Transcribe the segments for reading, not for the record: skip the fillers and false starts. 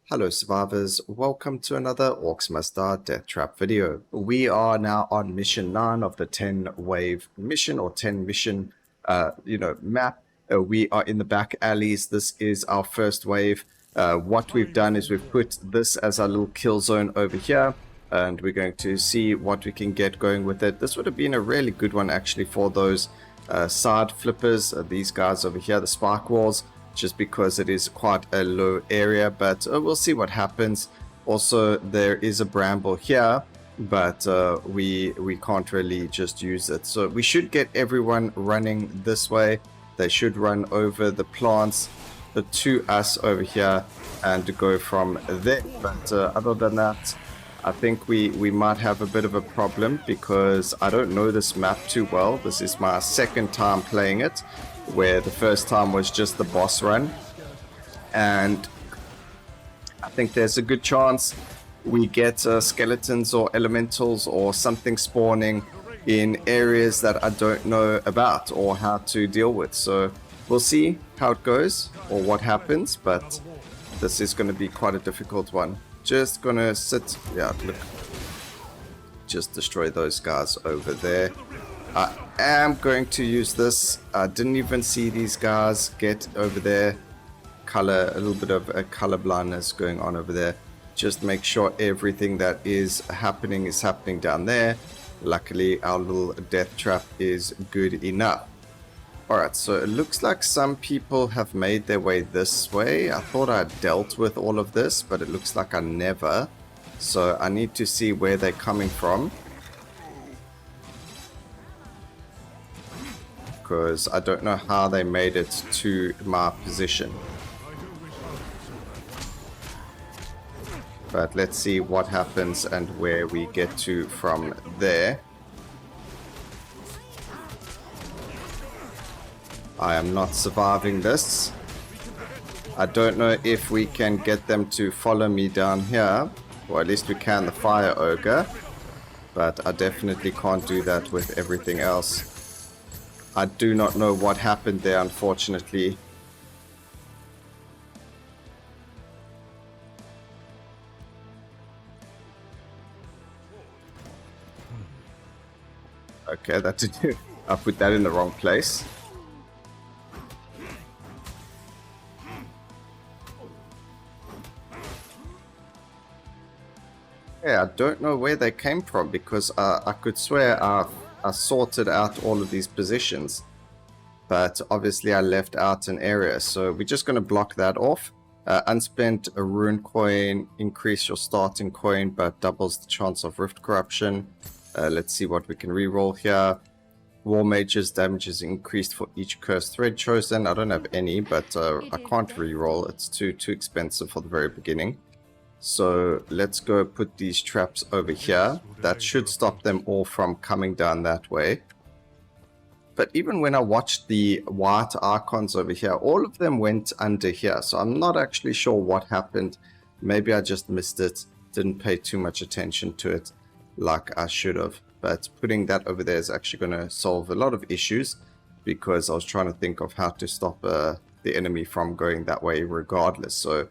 Hello survivors, welcome to another Orcs Must Die Deathtrap video. We are now on mission 9 of the 10 wave mission or 10 mission map. We are in the back alleys. This is our first wave. What we've done is we've put this as our little kill zone over here, and we're going to see what we can get going with it. This would have been a really good one actually for those side flippers, these guys over here, the spike walls, just because it is quite a low area, but we'll see what happens. Also, there is a bramble here, but we can't really just use it. So we should get everyone running this way. They should run over the plants to us over here and go from there. But other than that, I think we might have a bit of a problem because I don't know this map too well. This is my second time playing it, where the first time was just the boss run, and I think there's a good chance we get skeletons or elementals or something spawning in areas that I don't know about or how to deal with. So we'll see how it goes or what happens, but this is going to be quite a difficult one. Just gonna sit, yeah, look, just destroy those guys over there. I am going to use this. I didn't even see these guys get over there. A little bit of a color blindness going on over there. Just make sure everything that is happening down there. Luckily, our little death trap is good enough. Alright, so it looks like some people have made their way this way. I thought I dealt with all of this, but it looks like I never. So I need to see where they're coming from, because I don't know how they made it to my position. But let's see what happens and where we get to from there. I am not surviving this. I don't know if we can get them to follow me down here, or at least we can the fire ogre, but I definitely can't do that with everything else. I do not know what happened there, unfortunately. Okay, that did it. I put that in the wrong place. Yeah, I don't know where they came from, because I could swear I sorted out all of these positions, but obviously I left out an area, so we're just going to block that off. Unspent a rune coin, increase your starting coin but doubles the chance of rift corruption. Let's see what we can reroll here. War Mage's damage is increased for each cursed thread chosen. I don't have any, but I can't reroll. It's too expensive for the very beginning. So let's go put these traps over here. That should stop them all from coming down that way. But even when I watched the white icons over here, all of them went under here. So I'm not actually sure what happened. Maybe I just missed it. Didn't pay too much attention to it like I should have. But putting that over there is actually going to solve a lot of issues, because I was trying to think of how to stop the enemy from going that way regardless. So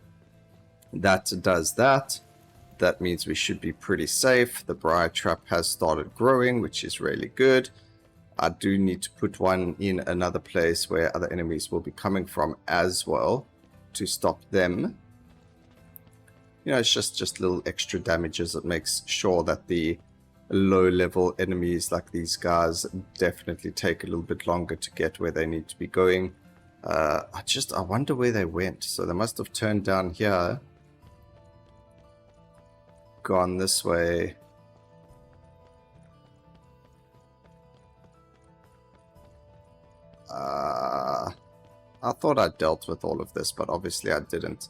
that does that. That means we should be pretty safe. The Briar trap has started growing, which is really good. I do need to put one in another place where other enemies will be coming from as well, to stop them. You know, it's just little extra damages that makes sure that the low level enemies like these guys definitely take a little bit longer to get where they need to be going. I wonder where they went. So they must have turned down here, gone this way. I thought I dealt with all of this, but obviously I didn't.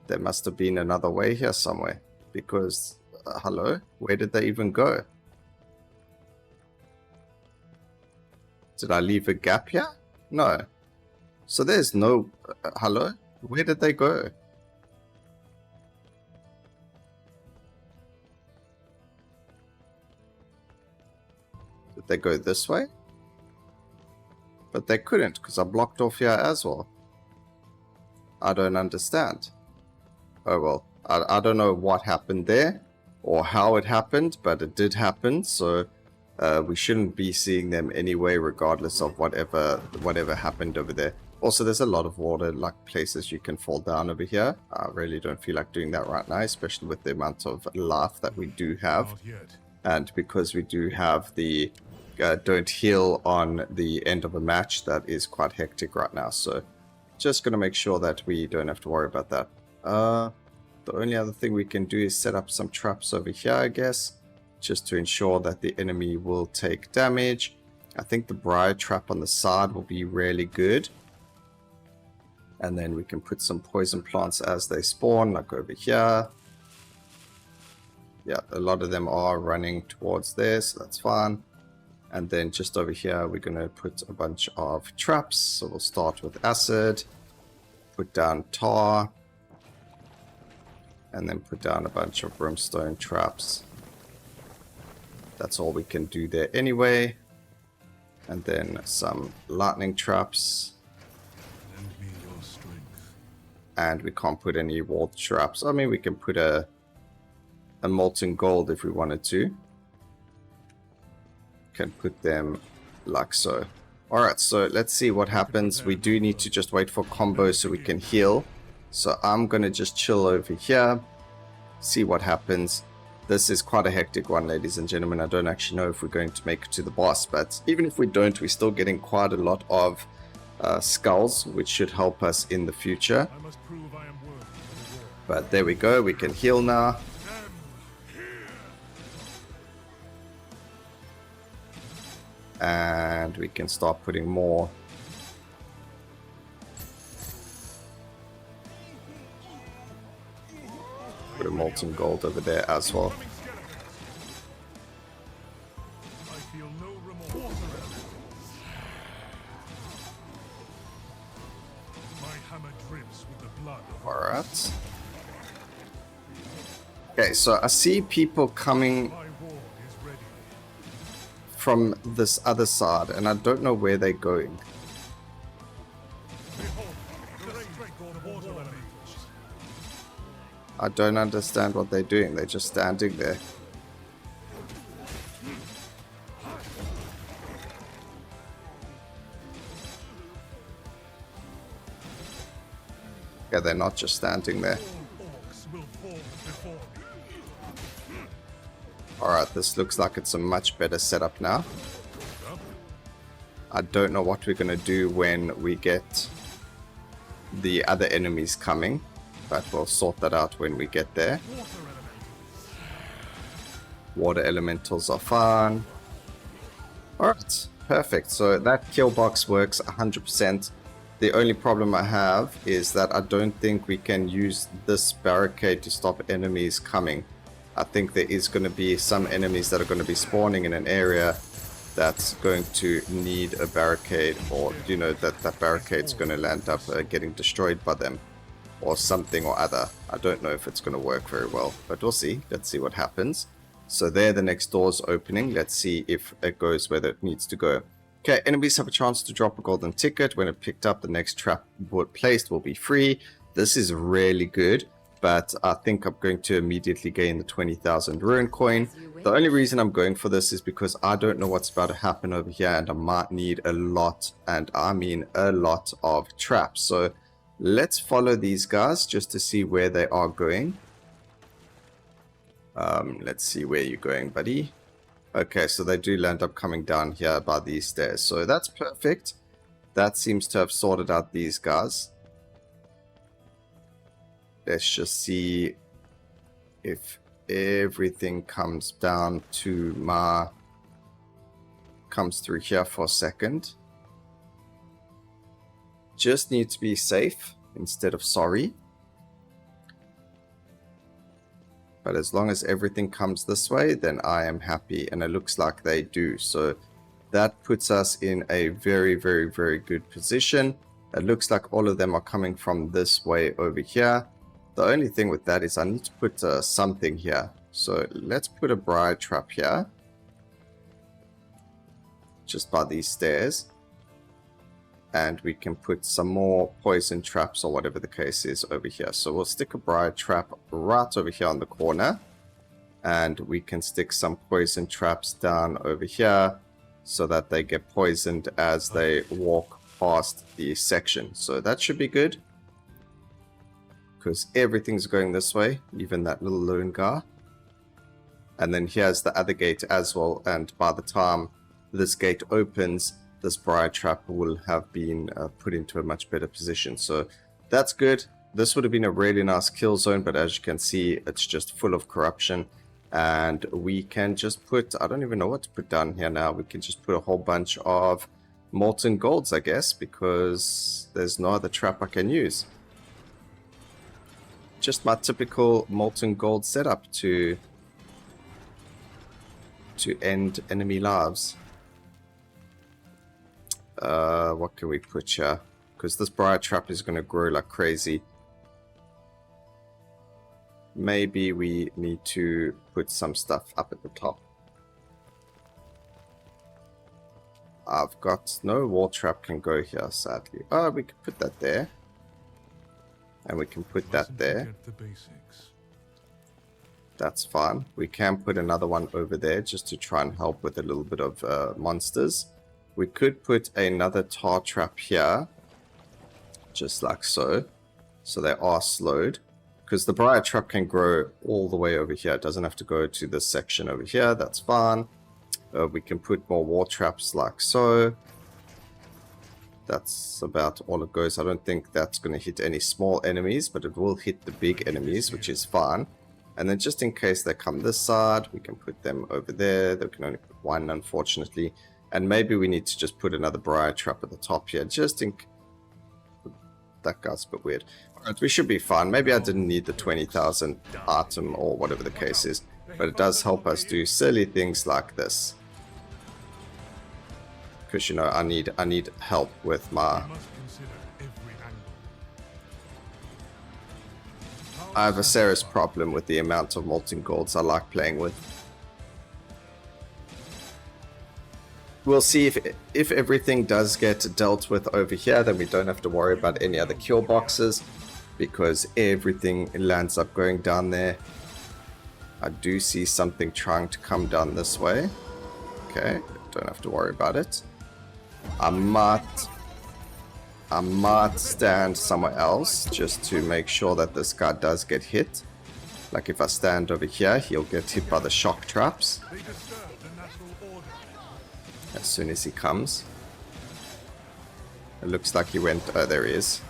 There must have been another way here somewhere, because hello, where did they even go? Did I leave a gap here? No. So there's no hello, where did they go? Did they go this way? But they couldn't, because I blocked off here as well. I don't understand. Oh well, I don't know what happened there or how it happened, but it did happen. So we shouldn't be seeing them anyway, regardless of whatever happened over there. Also, there's a lot of water, like places you can fall down over here. I really don't feel like doing that right now, especially with the amount of life that we do have. And because we do have the don't heal on the end of a match, that is quite hectic right now. So just going to make sure that we don't have to worry about that. The only other thing we can do is set up some traps over here, I guess, just to ensure that the enemy will take damage. I think the Briar trap on the side will be really good. And then we can put some poison plants as they spawn, like over here. Yeah, a lot of them are running towards there, so that's fine. And then just over here, we're going to put a bunch of traps. So we'll start with acid, put down tar, and then put down a bunch of brimstone traps. That's all we can do there anyway. And then some lightning traps. And we can't put any wall traps. I mean, we can put a molten gold if we wanted to. Can put them like so. Alright, so let's see what happens. We do need to just wait for combo so we can heal. So I'm going to just chill over here. See what happens. This is quite a hectic one, ladies and gentlemen. I don't actually know if we're going to make it to the boss. But even if we don't, we're still getting quite a lot of skulls, which should help us in the future. But there we go, we can heal now. And we can start putting more. Put a molten gold over there as well. Alright. Okay, so I see people coming from this other side, and I don't know where they're going. I don't understand what they're doing. They're just standing there. Yeah, they're not just standing there. Alright, this looks like it's a much better setup now. I don't know what we're going to do when we get the other enemies coming, but we'll sort that out when we get there. Water elementals are fine. Alright, perfect. So that kill box works 100%. The only problem I have is that I don't think we can use this barricade to stop enemies coming. I think there is going to be some enemies that are going to be spawning in an area that's going to need a barricade, or, you know, that barricade's going to land up getting destroyed by them or something or other. I don't know if it's going to work very well, but we'll see. Let's see what happens. So there, the next door's opening. Let's see if it goes where it needs to go. Okay, enemies have a chance to drop a golden ticket. When it picked up, the next trap placed will be free. This is really good. But I think I'm going to immediately gain the 20,000 rune coin. The only reason I'm going for this is because I don't know what's about to happen over here, and I might need a lot, and I mean a lot, of traps. So let's follow these guys just to see where they are going. Let's see where you're going, buddy. Okay, so they do land up coming down here by these stairs. So that's perfect. That seems to have sorted out these guys. Let's just see if everything comes down to comes through here for a second. Just need to be safe instead of sorry. But as long as everything comes this way, then I am happy, and it looks like they do. So that puts us in a very, very, very good position. It looks like all of them are coming from this way over here. The only thing with that is I need to put something here. So let's put a Briar trap here. Just by these stairs. And we can put some more poison traps or whatever the case is over here. So we'll stick a Briar trap right over here on the corner. And we can stick some poison traps down over here so that they get poisoned as they walk past the section. So that should be good, because everything's going this way, even that little lone guy. And then here's the other gate as well, and by the time this gate opens, this Briar trap will have been put into a much better position. So that's good. This would have been a really nice kill zone, but as you can see, it's just full of corruption. And we can just put, I don't even know what to put down here now. We can just put a whole bunch of molten golds, I guess, because there's no other trap I can use. Just my typical molten gold setup to end enemy lives. What can we put here? Because this Briar trap is going to grow like crazy. Maybe we need to put some stuff up at the top. I've got no wall trap can go here, sadly. Oh, we can put that there. And we can put that there. That's fine. We can put another one over there just to try and help with a little bit of monsters. We could put another tar trap here. Just like so. So they are slowed. Because the Briar trap can grow all the way over here. It doesn't have to go to this section over here. That's fine. We can put more wall traps like so. That's about all it goes. I don't think that's going to hit any small enemies, but it will hit the big enemies, which is fine. And then just in case they come this side, we can put them over there. They can only put one, unfortunately. And maybe we need to just put another Briar trap at the top here, just in... That guy's a bit weird. Alright, we should be fine. Maybe I didn't need the 20,000 item or whatever the case is. But it does help us do silly things like this. Because, you know, I need help with my... I have a serious problem with the amount of molten golds I like playing with. We'll see if everything does get dealt with over here, then we don't have to worry about any other cure boxes, because everything lands up going down there. I do see something trying to come down this way. Okay, don't have to worry about it. I might stand somewhere else just to make sure that this guy does get hit. Like if I stand over here, he'll get hit by the shock traps as soon as he comes. It looks like he went... Oh, there he is.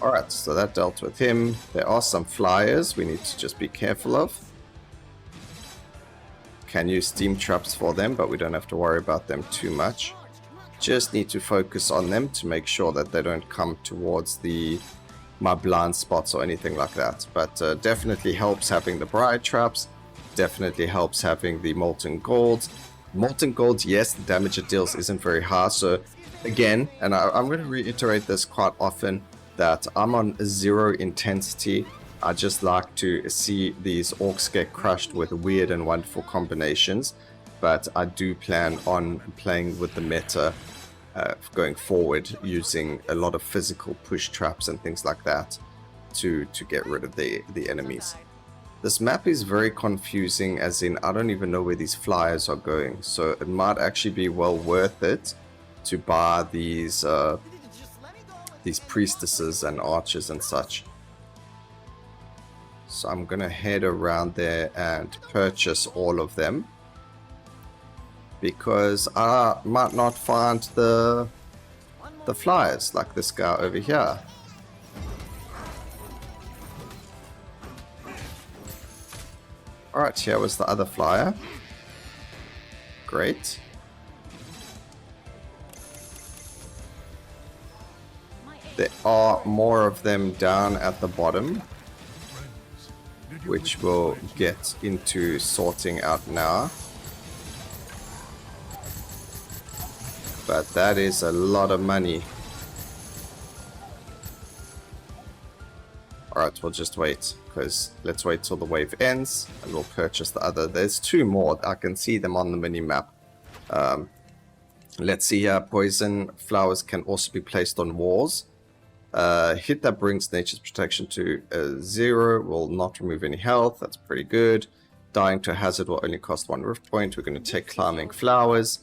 Alright, so that dealt with him. There are some flyers we need to just be careful of. Can use steam traps for them, but we don't have to worry about them too much. Just need to focus on them to make sure that they don't come towards my blind spots or anything like that. But definitely helps having the Briar traps. Definitely helps having the molten golds. Molten golds, yes, the damage it deals isn't very high. So again, and I'm going to reiterate this quite often, that I'm on 0 intensity. I just like to see these orcs get crushed with weird and wonderful combinations, but I do plan on playing with the meta going forward, using a lot of physical push traps and things like that to get rid of the enemies. This map is very confusing, as in I don't even know where these flyers are going, so it might actually be well worth it to buy these priestesses and archers and such. So I'm gonna head around there and purchase all of them, because I might not find the flyers like this guy over here. Alright, here was the other flyer. Great. There are more of them down at the bottom, which we'll get into sorting out now. But that is a lot of money. Alright, but we'll just wait, because let's wait till the wave ends and we'll purchase the other. There's 2 more. I can see them on the mini-map. Let's see here. Poison flowers can also be placed on walls. Hit that brings nature's protection to 0 will not remove any health. That's pretty good. Dying to a hazard will only cost 1 rift point. We're going to take climbing flowers.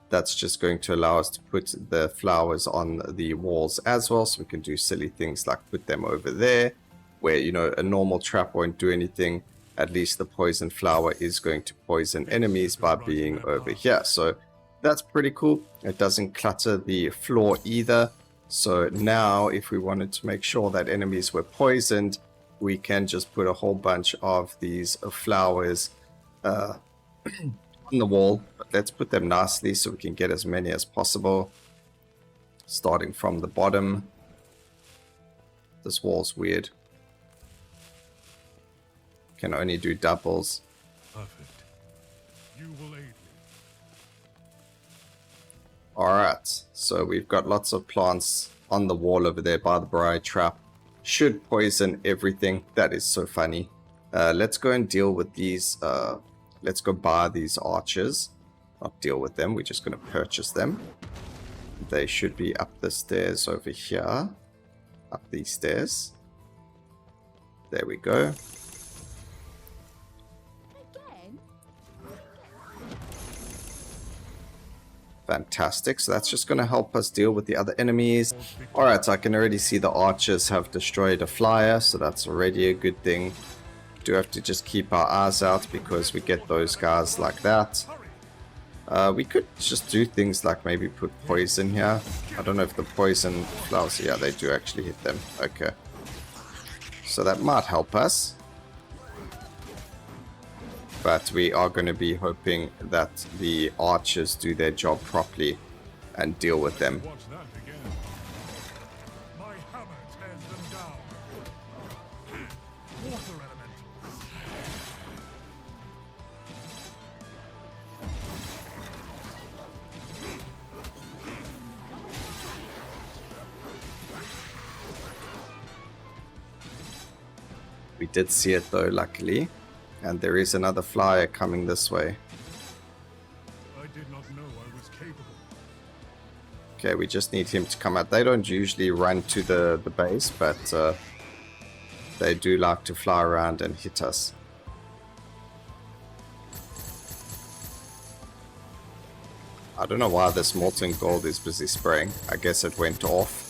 That's just going to allow us to put the flowers on the walls as well, so we can do silly things like put them over there, where, you know, a normal trap won't do anything. At least the poison flower is going to poison enemies by being over here. So that's pretty cool. It doesn't clutter the floor either. So now if we wanted to make sure that enemies were poisoned, we can just put a whole bunch of these flowers on the wall. But let's put them nicely so we can get as many as possible. Starting from the bottom. This wall's weird. Can only do doubles. Perfect. You will aid me. Alright, so we've got lots of plants on the wall over there by the Briar trap. Should poison everything. That is so funny. Let's go and deal with these. Let's go buy these archers. Not deal with them, we're just going to purchase them. They should be up the stairs over here. Up these stairs. There we go. Fantastic, so that's just going to help us deal with the other enemies. Alright, so I can already see the archers have destroyed a flyer, so that's already a good thing. Do have to just keep our eyes out because we get those guys like that. We could just do things like maybe put poison here. I don't know if the poison flowers, yeah, they do actually hit them. Okay. So that might help us. But we are going to be hoping that the archers do their job properly and deal with them. Watch that again. My hammer tears them down. Water elemental. We did see it though, luckily. And there is another flyer coming this way. I did not know I was capable. Okay, we just need him to come out. They don't usually run to the base, but they do like to fly around and hit us. I don't know why this molten gold is busy spraying. I guess it went off.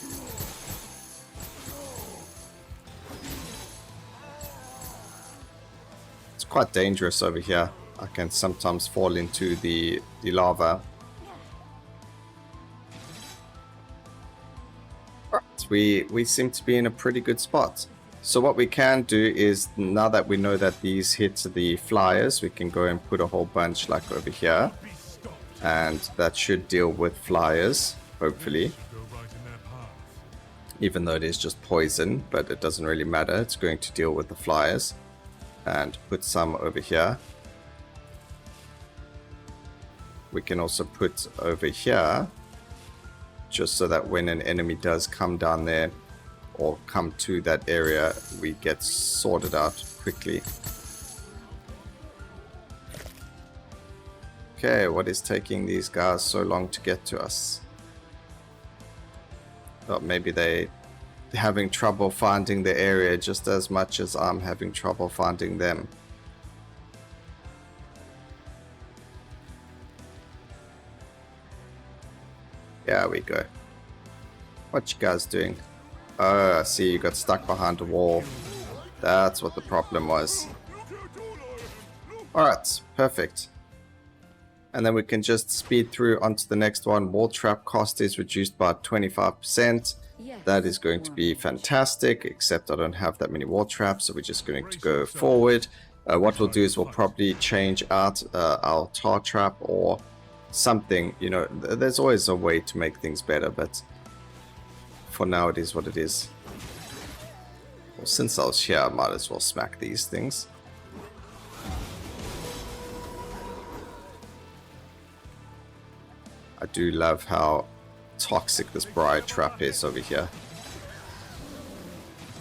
Quite dangerous over here. I can sometimes fall into the lava. Right, we seem to be in a pretty good spot. So what we can do is, now that we know that these hit the flyers, we can go and put a whole bunch like over here, and that should deal with flyers, hopefully. Even though it is just poison, but it doesn't really matter. It's going to deal with the flyers. And put some over here. We can also put over here, just so that when an enemy does come down there or come to that area, we get sorted out quickly. Okay, what is taking these guys so long to get to us? Well, maybe they're having trouble finding the area just as much as I'm having trouble finding them. There we go. What you guys doing? Oh, I see you got stuck behind a wall. That's what the problem was. Alright, perfect. And then we can just speed through onto the next one. Wall trap cost is reduced by 25%. That is going to be fantastic, except I don't have that many wall traps, so we're just going to go forward. What we'll do is we'll probably change out our tar trap or something. You know, there's always a way to make things better, but for now it is what it is. Well, since I was here, I might as well smack these things. I do love how toxic this Briar trap is over here.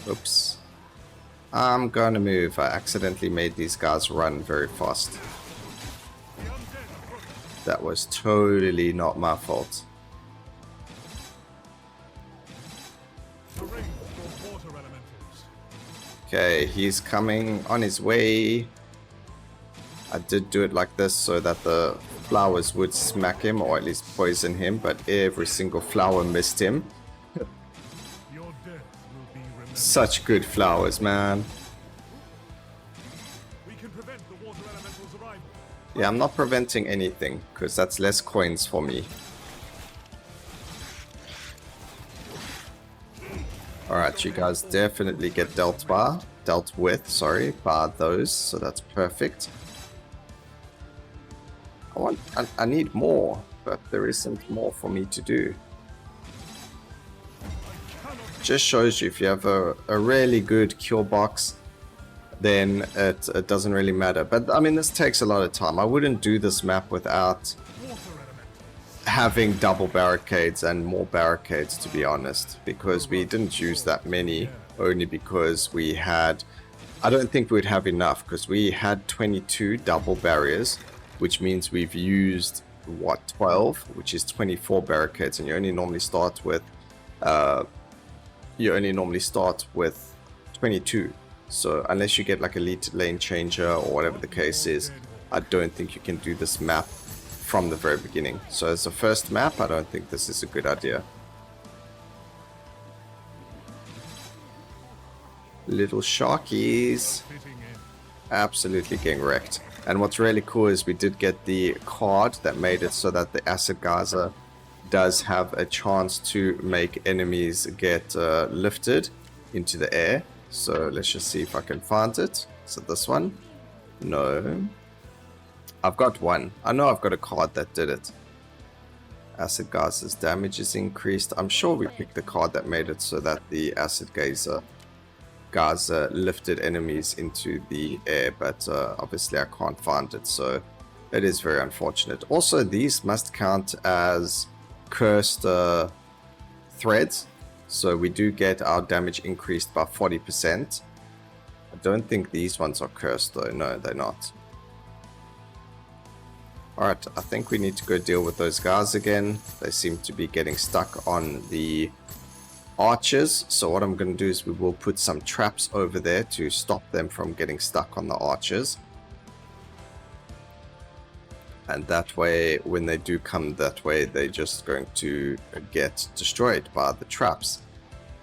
Oops. I'm gonna move. I accidentally made these guys run very fast. That was totally not my fault. Okay, he's coming on his way. I did do it like this so that the flowers would smack him or at least poison him, but every single flower missed him. Such good flowers, man. Yeah, I'm not preventing anything because that's less coins for me. Alright, you guys definitely get dealt with, sorry, by those, so that's perfect. I need more, but there isn't more for me to do. Just shows you if you have a really good cure box, then it doesn't really matter. But I mean, this takes a lot of time. I wouldn't do this map without having double barricades and more barricades, to be honest, because we didn't use that many, only because we had, I don't think we'd have enough, because we had 22 double barriers, which means we've used what, 12, which is 24 barricades, and you only normally start with 22. So unless you get like a lead lane changer or whatever the case is, I don't think you can do this map from the very beginning. So as a first map, I don't think this is a good idea. Little sharkies. Absolutely getting wrecked. And what's really cool is we did get the card that made it so that the Acid Geyser does have a chance to make enemies get lifted into the air. So let's just see if I can find it. Is it this one? No. I've got one. I know I've got a card that did it. Acid Geyser's damage is increased. I'm sure we picked the card that made it so that the Acid Geyser lifted enemies into the air, but obviously I can't find it, so it is very unfortunate. Also, these must count as cursed threads, so we do get our damage increased by 40%. I don't think these ones are cursed though. No, they're not. Alright, I think we need to go deal with those guys again. They seem to be getting stuck on the archers, so what I'm going to do is we will put some traps over there to stop them from getting stuck on the archers. And that way, when they do come that way, they're just going to get destroyed by the traps.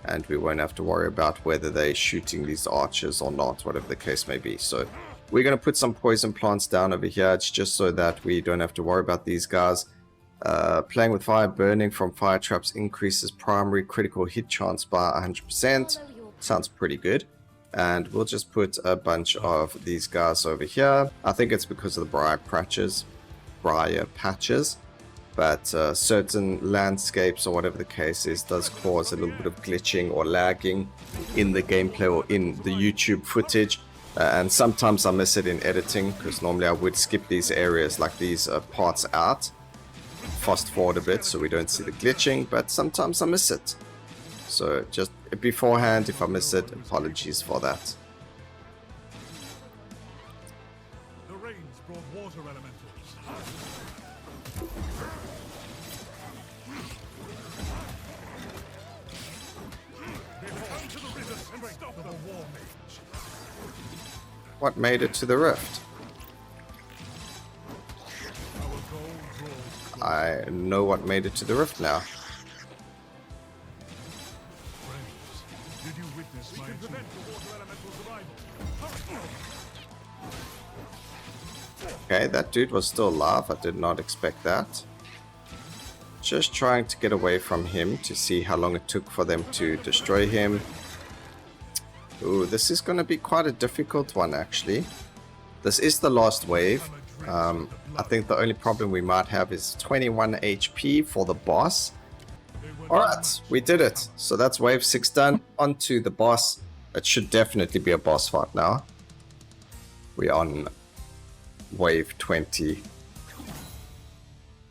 And we won't have to worry about whether they're shooting these archers or not, whatever the case may be. So we're going to put some poison plants down over here. It's just so that we don't have to worry about these guys. Playing with fire, burning from fire traps increases primary critical hit chance by 100%. Sounds pretty good. And we'll just put a bunch of these guys over here. I think it's because of the Briar patches. But certain landscapes or whatever the case is does cause a little bit of glitching or lagging in the gameplay or in the YouTube footage. And sometimes I miss it in editing, because normally I would skip these areas like these parts out. Fast forward a bit so we don't see the glitching, but sometimes I miss it. So just beforehand, if I miss it, apologies for that. The rains brought water elementals. Come to the river and stop the War Mage. What made it to the rift? I know what made it to the rift now. Did you witness my prevent the water elemental's arrival? Okay, that dude was still alive. I did not expect that. Just trying to get away from him to see how long it took for them to destroy him. Ooh, this is going to be quite a difficult one, actually. This is the last wave. I think the only problem we might have is 21 HP for the boss. Alright, we did it. So that's wave 6 done. On to the boss. It should definitely be a boss fight now. We're on wave 20.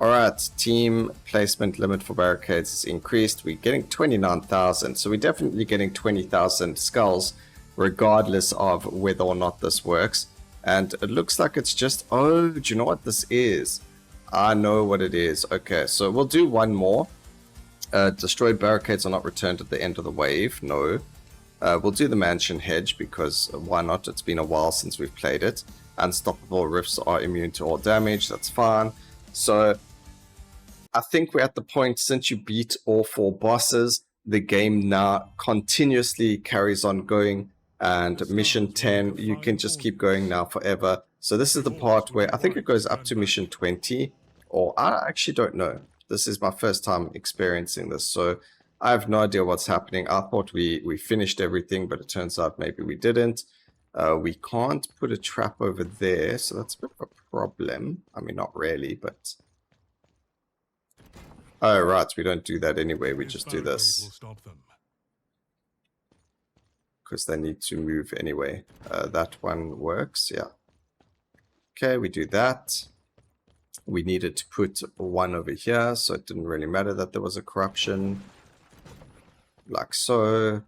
Alright, team placement limit for barricades is increased. We're getting 29,000, so we're definitely getting 20,000 skulls. regardless of whether or not this works. And it looks like it's just, oh, do you know what this is? I know what it is. Okay, so we'll do one more. Destroyed barricades are not returned at the end of the wave. No. We'll do the mansion hedge because why not? It's been a while since we've played it. Unstoppable rifts are immune to all damage. That's fine. So I think we're at the point, since you beat all 4 bosses, the game now continuously carries on going. And mission 10, you can just keep going now forever. So this is the part where I think it goes up to mission 20. Or I actually don't know. This is my first time experiencing this. So I have no idea what's happening. I thought we finished everything, but it turns out maybe we didn't. We can't put a trap over there, so that's a bit of a problem. I mean, not really, but... Oh, right, we don't do that anyway. We just do this. Because they need to move anyway. That one works, yeah. Okay, we do that. We needed to put one over here, so it didn't really matter that there was a corruption. Like so.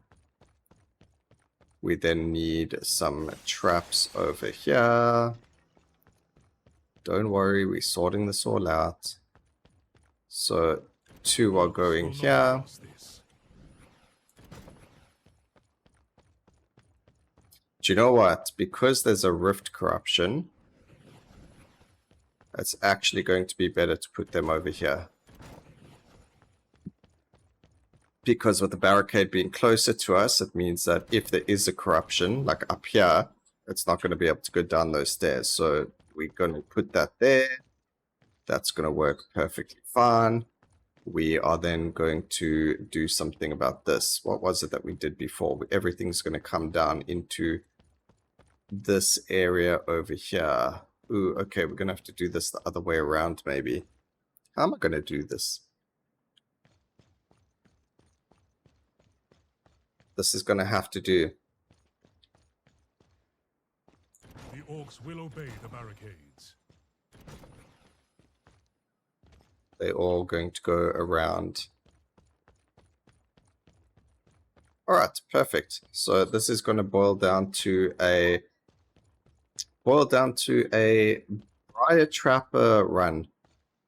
We then need some traps over here. Don't worry, we're sorting this all out. So 2 are going here. Do you know what? Because there's a rift corruption, it's actually going to be better to put them over here. Because with the barricade being closer to us, it means that if there is a corruption, like up here, it's not going to be able to go down those stairs. So we're going to put that there. That's going to work perfectly fine. We are then going to do something about this. What was it that we did before? Everything's going to come down into this area over here. Ooh, okay, we're going to have to do this the other way around maybe. How am I going to do this? This is going to have to do. The orcs will obey the barricades. They're all going to go around. Alright, perfect. So this is going to boil down to a Briar Trapper run.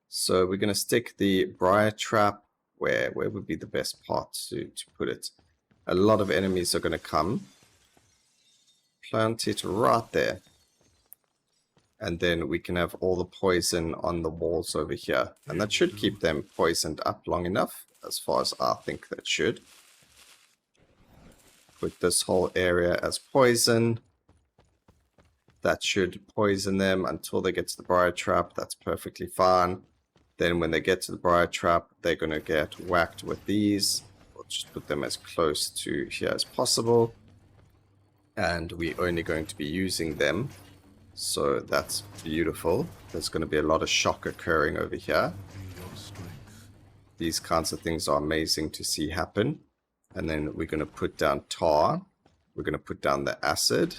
So we're going to stick the Briar Trap where would be the best part to put it. A lot of enemies are going to come. Plant it right there. And then we can have all the poison on the walls over here. And that should keep them poisoned up long enough, as far as I think that should. Put this whole area as poison. That should poison them until they get to the Briar Trap. That's perfectly fine. Then when they get to the Briar Trap, they're going to get whacked with these. Just put them as close to here as possible, and we're only going to be using them, so that's beautiful. There's going to be a lot of shock occurring over here. These kinds of things are amazing to see happen. And then we're going to put down tar, we're going to put down the acid,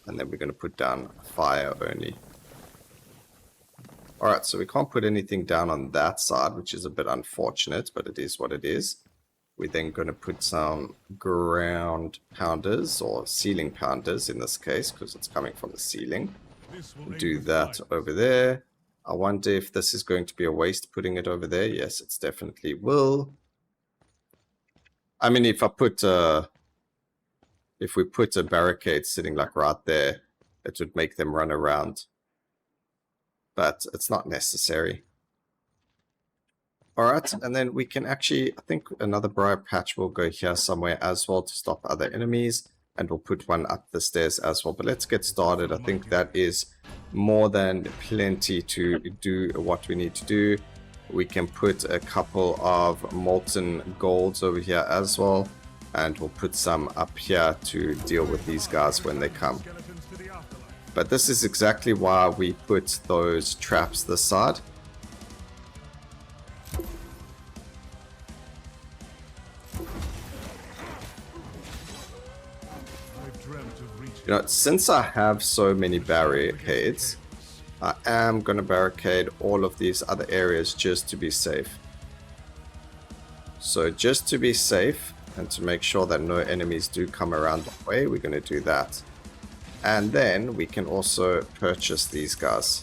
and then we're going to put down fire only. Alright, so we can't put anything down on that side, which is a bit unfortunate, but it is what it is. We're then going to put some ground pounders, or ceiling pounders in this case, because it's coming from the ceiling. Do that over there. I wonder if this is going to be a waste putting it over there. Yes, it definitely will. I mean, if we put a barricade sitting like right there, it would make them run around. But it's not necessary. Alright, and then we can actually, I think another Briar patch will go here somewhere as well to stop other enemies. And we'll put one up the stairs as well. But let's get started. I think that is more than plenty to do what we need to do. We can put a couple of molten golds over here as well. And we'll put some up here to deal with these guys when they come. But this is exactly why we put those traps this side. You know, since I have so many barricades, I am going to barricade all of these other areas just to be safe. So just to be safe, And to make sure that no enemies do come around the way, we're going to do that. And then we can also purchase these guys.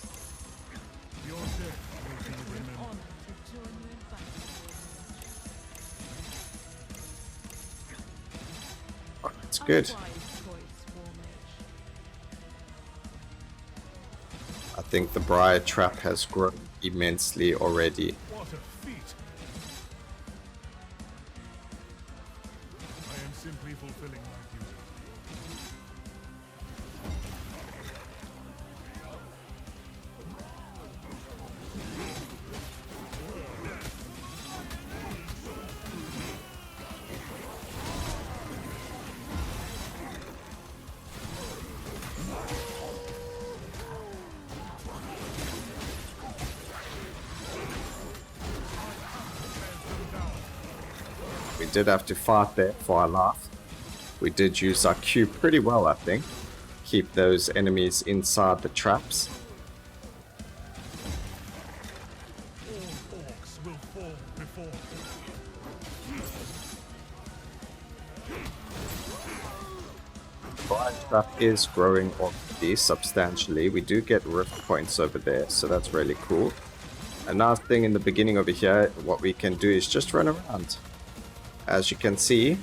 Your death will be remembered. Oh, that's good. I think the Briar trap has grown immensely already. What a feat! I am simply fulfilling my duty. We did have to fight there for our life. We did use our Q pretty well, I think. Keep those enemies inside the traps. All orcs will fall before me. Briar trap is growing already substantially. We do get rift points over there, so that's really cool. Another thing in the beginning over here, what we can do is just run around. As you can see,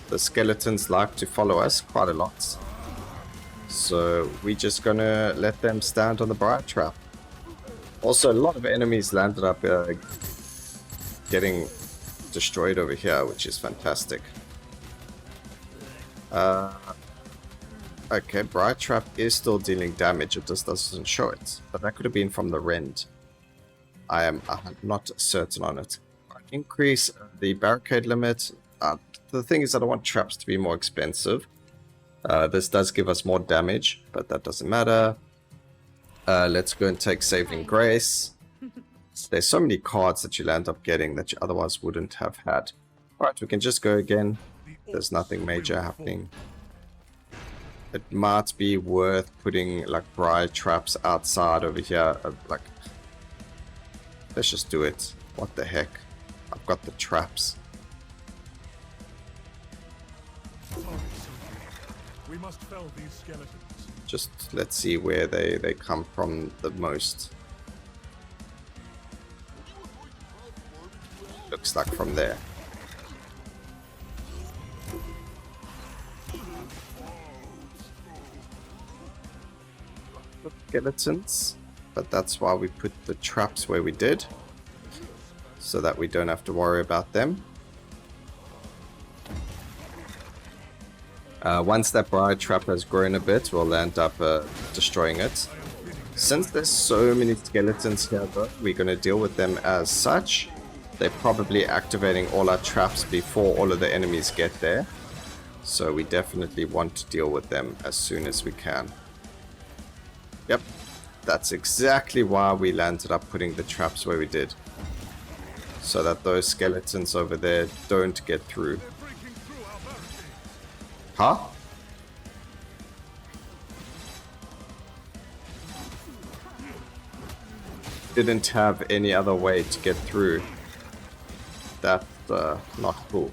the skeletons like to follow us quite a lot. So we're just gonna let them stand on the Briar trap. Also, a lot of enemies landed up getting destroyed over here, which is fantastic. Okay, Briar trap is still dealing damage, it just doesn't show it. But that could have been from the rend. I am not certain on it. Increase the barricade limit. The thing is, I don't want traps to be more expensive. This does give us more damage, but that doesn't matter. Let's go and take Saving Grace. There's so many cards that you'll end up getting that you otherwise wouldn't have had. Alright, we can just go again. There's nothing major happening. It might be worth putting like Briar traps outside over here. Let's just do it. What the heck? I've got the traps. Sorry, we must fell these skeletons. Just let's see where they come from the most. Looks like from there. Skeletons. But that's why we put the traps where we did. So that we don't have to worry about them. Once that Briar trap has grown a bit, we'll end up destroying it. Since there's so many skeletons here though, we're going to deal with them as such. They're probably activating all our traps before all of the enemies get there. So we definitely want to deal with them as soon as we can. Yep. That's exactly why we landed up putting the traps where we did. So that those skeletons over there don't get through. Huh? Didn't have any other way to get through. That's not cool.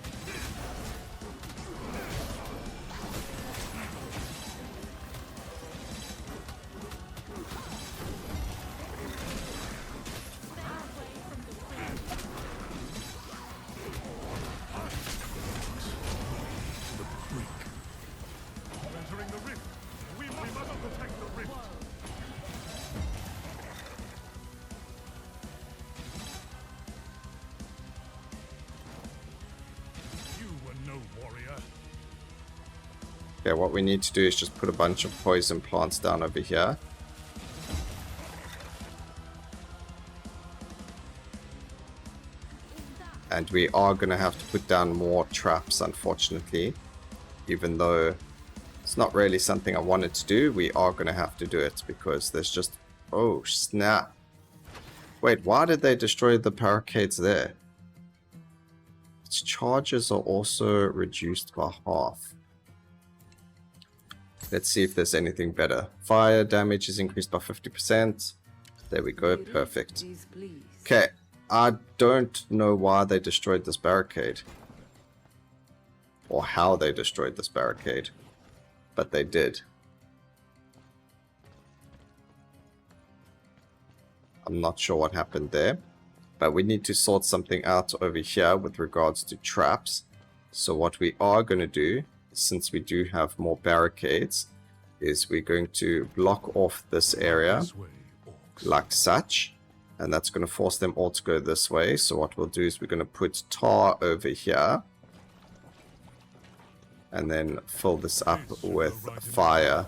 Okay, what we need to do is just put a bunch of poison plants down over here. And we are going to have to put down more traps, unfortunately. Even though it's not really something I wanted to do, we are going to have to do it because there's just... Oh, snap. Wait, why did they destroy the barricades there? Its charges are also reduced by half. Let's see if there's anything better. Fire damage is increased by 50%. There we go, perfect. Okay, I don't know why they destroyed this barricade. Or how they destroyed this barricade. But they did. I'm not sure what happened there. But we need to sort something out over here with regards to traps. So what we are going to do, since we do have more barricades, is we're going to block off this area like such. And that's going to force them all to go this way. So what we'll do is we're going to put tar over here. And then fill this up with fire.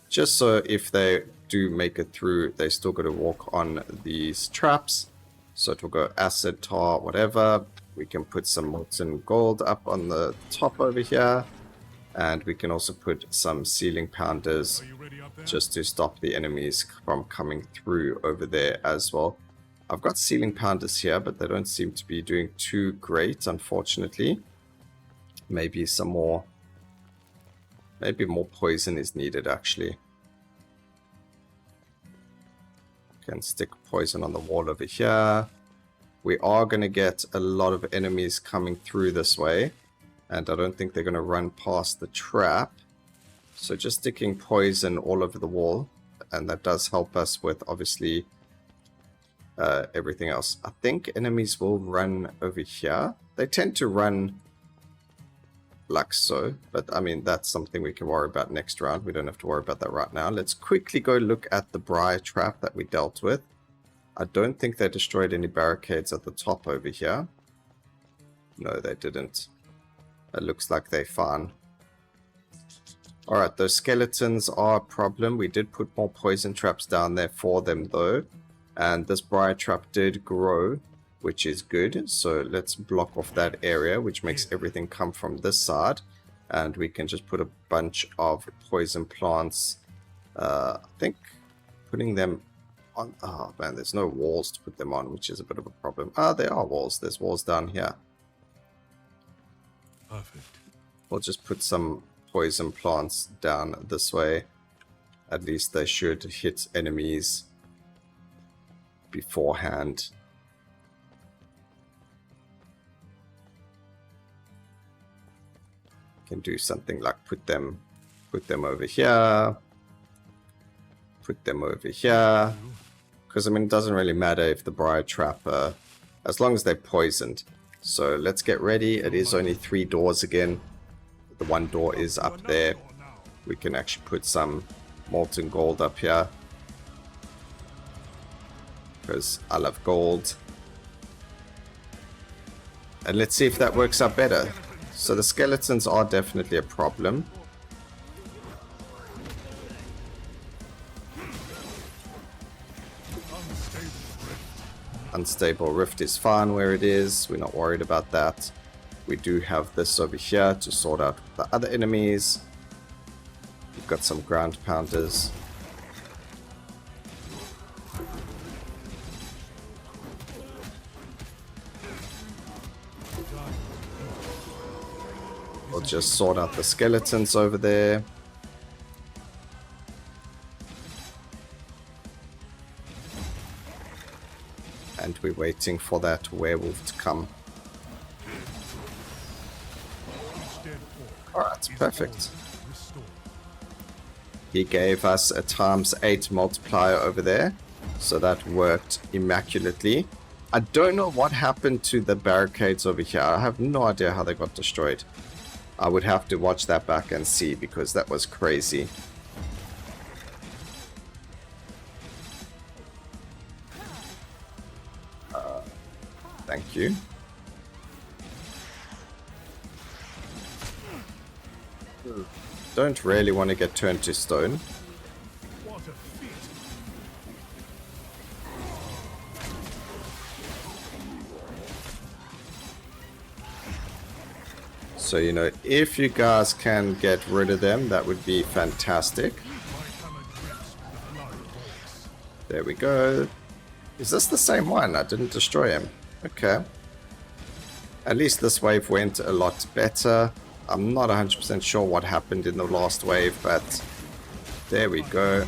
Just so if they do make it through, they still got to walk on these traps. So it will go acid, tar, whatever. We can put some molten gold up on the top over here. And we can also put some ceiling pounders just to stop the enemies from coming through over there as well. I've got ceiling pounders here, but they don't seem to be doing too great, unfortunately. Maybe some more... Maybe more poison is needed, actually. Can stick poison on the wall over here. We are going to get a lot of enemies coming through this way. And I don't think they're going to run past the trap. So just sticking poison all over the wall. And that does help us with, obviously... everything else. I think enemies will run over here. They tend to run like so, but I mean that's something we can worry about next round. We don't have to worry about that right now. Let's quickly go look at the Briar trap that we dealt with. I don't think they destroyed any barricades at the top over here. No, they didn't. It looks like they're fine. Alright, those skeletons are a problem. We did put more poison traps down there for them though. And this Briar trap did grow, which is good. So let's block off that area, which makes everything come from this side. And we can just put a bunch of poison plants. I think putting them on... Oh man, there's no walls to put them on, which is a bit of a problem. Ah, there are walls. There's walls down here. Perfect. We'll just put some poison plants down this way. At least they should hit enemies beforehand. Can do something like put them over here, put them over here, because I mean it doesn't really matter if the Briar trap, as long as they're poisoned. So let's get ready. It is only 3 doors again. The one door is up there. We can actually put some molten gold up here, because I love gold. And let's see if that works out better. So the skeletons are definitely a problem. Unstable rift is fine where it is. We're not worried about that. We do have this over here to sort out the other enemies. We've got some ground pounders. We'll just sort out the skeletons over there. And we're waiting for that werewolf to come. Alright, perfect. He gave us a ×8 multiplier over there. So that worked immaculately. I don't know what happened to the barricades over here. I have no idea how they got destroyed. I would have to watch that back and see, because that was crazy. Thank you. Don't really want to get turned to stone. So, you know, if you guys can get rid of them, that would be fantastic. There we go. Is this the same one? I didn't destroy him. Okay. At least this wave went a lot better. I'm not 100% sure what happened in the last wave, but there we go.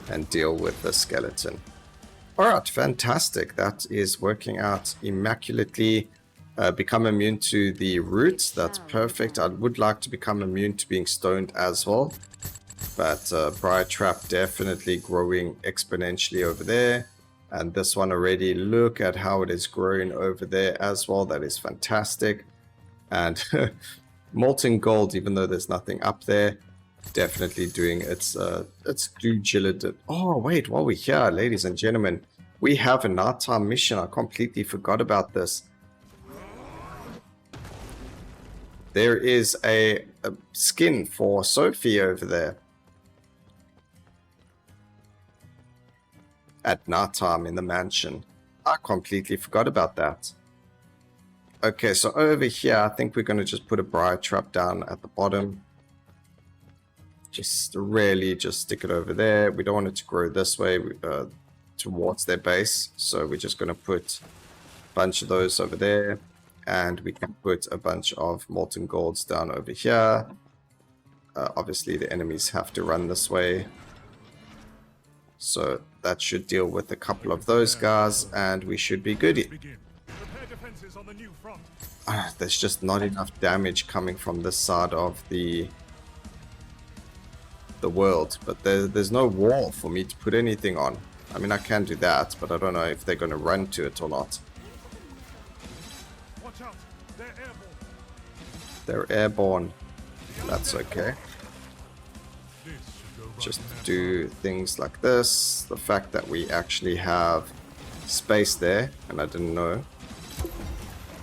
and deal with the skeleton. Alright, fantastic. That is working out immaculately. Become immune to the roots. That's perfect. I would like to become immune to being stoned as well. But Briar Trap definitely growing exponentially over there. And this one already, look at how it is growing over there as well. That is fantastic. And molten gold, even though there's nothing up there, definitely doing its due diligence. Oh, wait, while we're here, ladies and gentlemen, we have a nighttime mission. I completely forgot about this. There is a skin for Sophie over there. At nighttime in the mansion. I completely forgot about that. Okay, so over here, I think we're going to just put a Briar Trap down at the bottom. Just really just stick it over there. We don't want it to grow this way towards their base. So we're just going to put a bunch of those over there. And we can put a bunch of molten golds down over here. Obviously, the enemies have to run this way. So that should deal with a couple of those guys, and we should be good. There's just not enough damage coming from this side of the world. But there's no wall for me to put anything on. I mean, I can do that, but I don't know if they're going to run to it or not. They're airborne. That's okay. Just do things like this. The fact that we actually have space there, and I didn't know.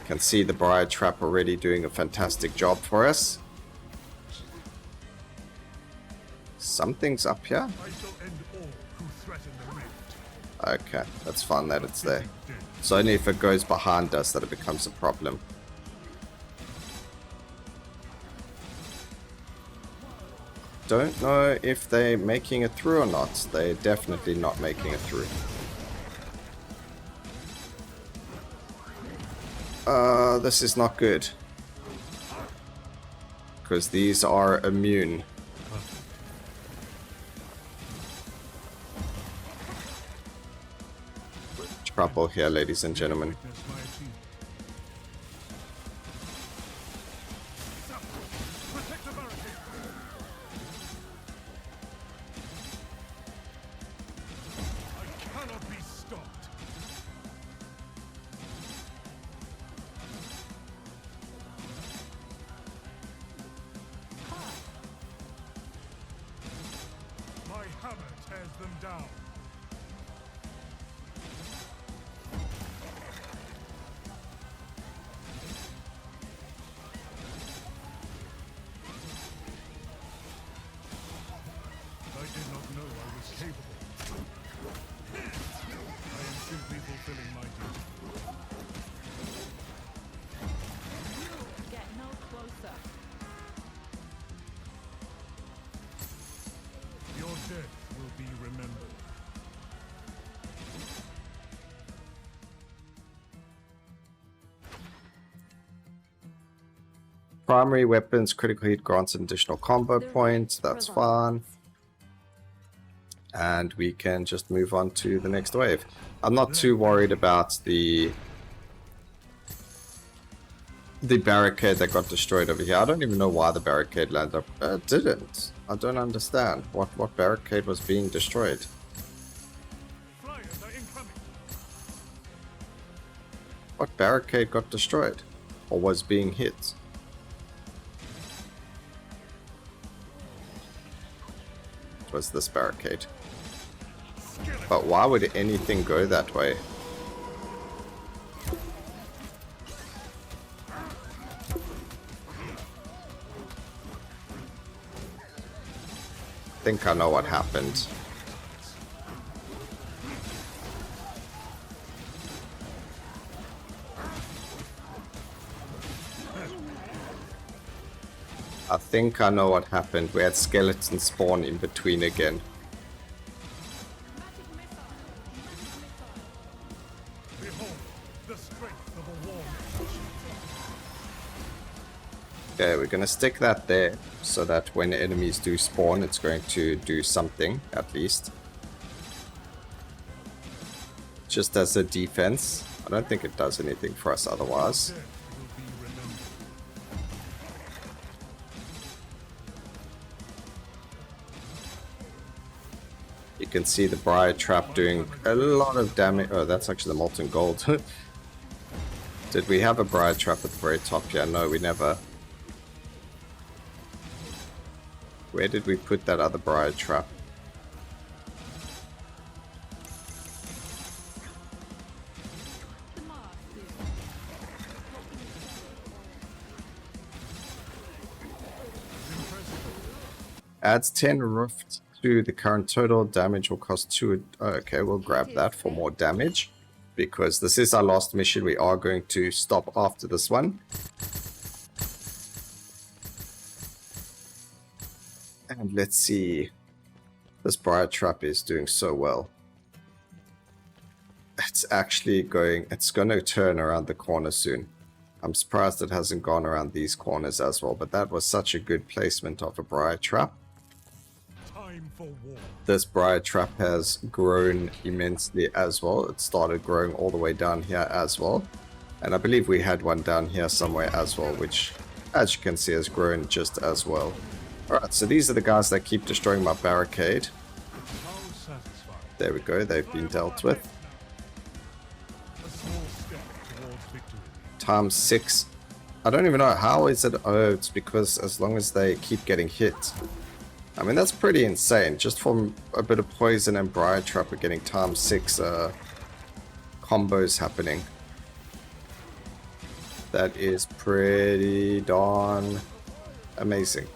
Can see the Briar Trap already doing a fantastic job for us. Something's up here. Okay, that's fine that it's there. It's only if it goes behind us that it becomes a problem. Don't know if they're making it through or not. They're definitely not making it through. This is not good. Because these are immune. Trouble here, ladies and gentlemen. Primary weapons, critical hit grants an additional combo points. That's fine. And we can just move on to the next wave. I'm not too worried about the barricade that got destroyed over here. I don't even know why the barricade landed up. It didn't. I don't understand what barricade was being destroyed. What barricade got destroyed or was being hit? Was this barricade. But why would anything go that way? I think I know what happened. I think I know what happened. We had skeletons spawn in between again. Okay, we're gonna stick that there so that when enemies do spawn, it's going to do something at least. just as a defense. I don't think it does anything for us otherwise. Death will be remembered. You can see the Briar Trap doing a lot of damage. Oh, that's actually the Molten Gold. Did we have a Briar Trap at the very top here? No, we never. Where did we put that other Briar Trap? Adds 10 rift to the current total. Damage will cost 2. Okay, we'll grab that for more damage. Because this is our last mission. We are going to stop after this one. And let's see. This Briar Trap is doing so well. It's actually going... It's going to turn around the corner soon. I'm surprised it hasn't gone around these corners as well. But that was such a good placement of a Briar Trap. Time for war. This Briar Trap has grown immensely as well. It started growing all the way down here as well. And I believe we had one down here somewhere as well, which, as you can see, has grown just as well. Alright, so these are the guys that keep destroying my barricade. How satisfied. There we go, they've been dealt with. A small step towards victory. Times 6. I don't even know, how is it? Oh, it's because as long as they keep getting hit. I mean, that's pretty insane. Just from a bit of poison and Briar Trap, we're getting times 6 combos happening. That is pretty darn amazing.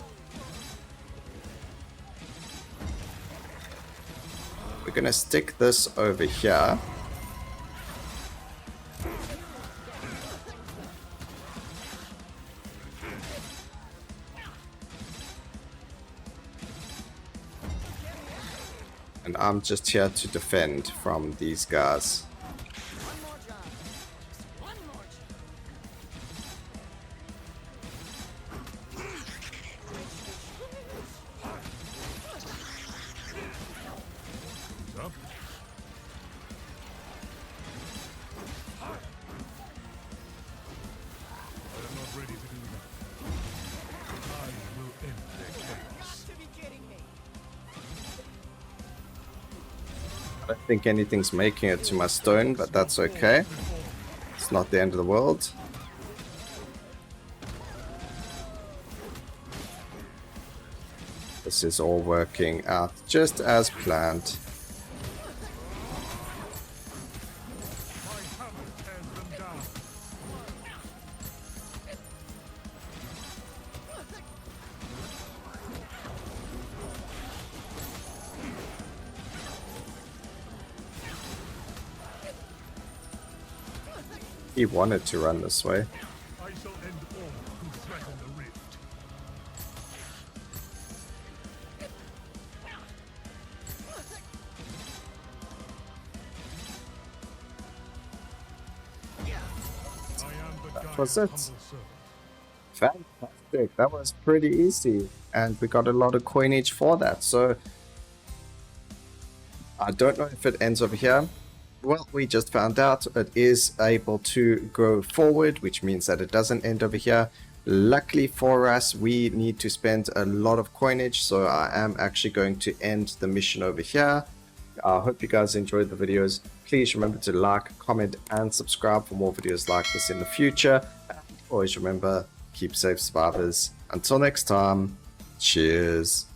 We're gonna stick this over here. And I'm just here to defend from these guys. Up. I am not ready to do that. I will end their chaos. I don't think anything's making it to my stone, but that's okay. It's not the end of the world. This is all working out just as planned. My hammer tears them down. He wanted to run this way. I shall end all who threaten the rift. That was it. Fantastic. That was pretty easy. And we got a lot of coinage for that. So I don't know if it ends over here. Well, we just found out it is able to go forward, which means that it doesn't end over here. Luckily for us, we need to spend a lot of coinage, so I am actually going to end the mission over here. I hope you guys enjoyed the videos. Please remember to like, comment, and subscribe for more videos like this in the future. And always remember, keep safe, survivors. Until next time, cheers.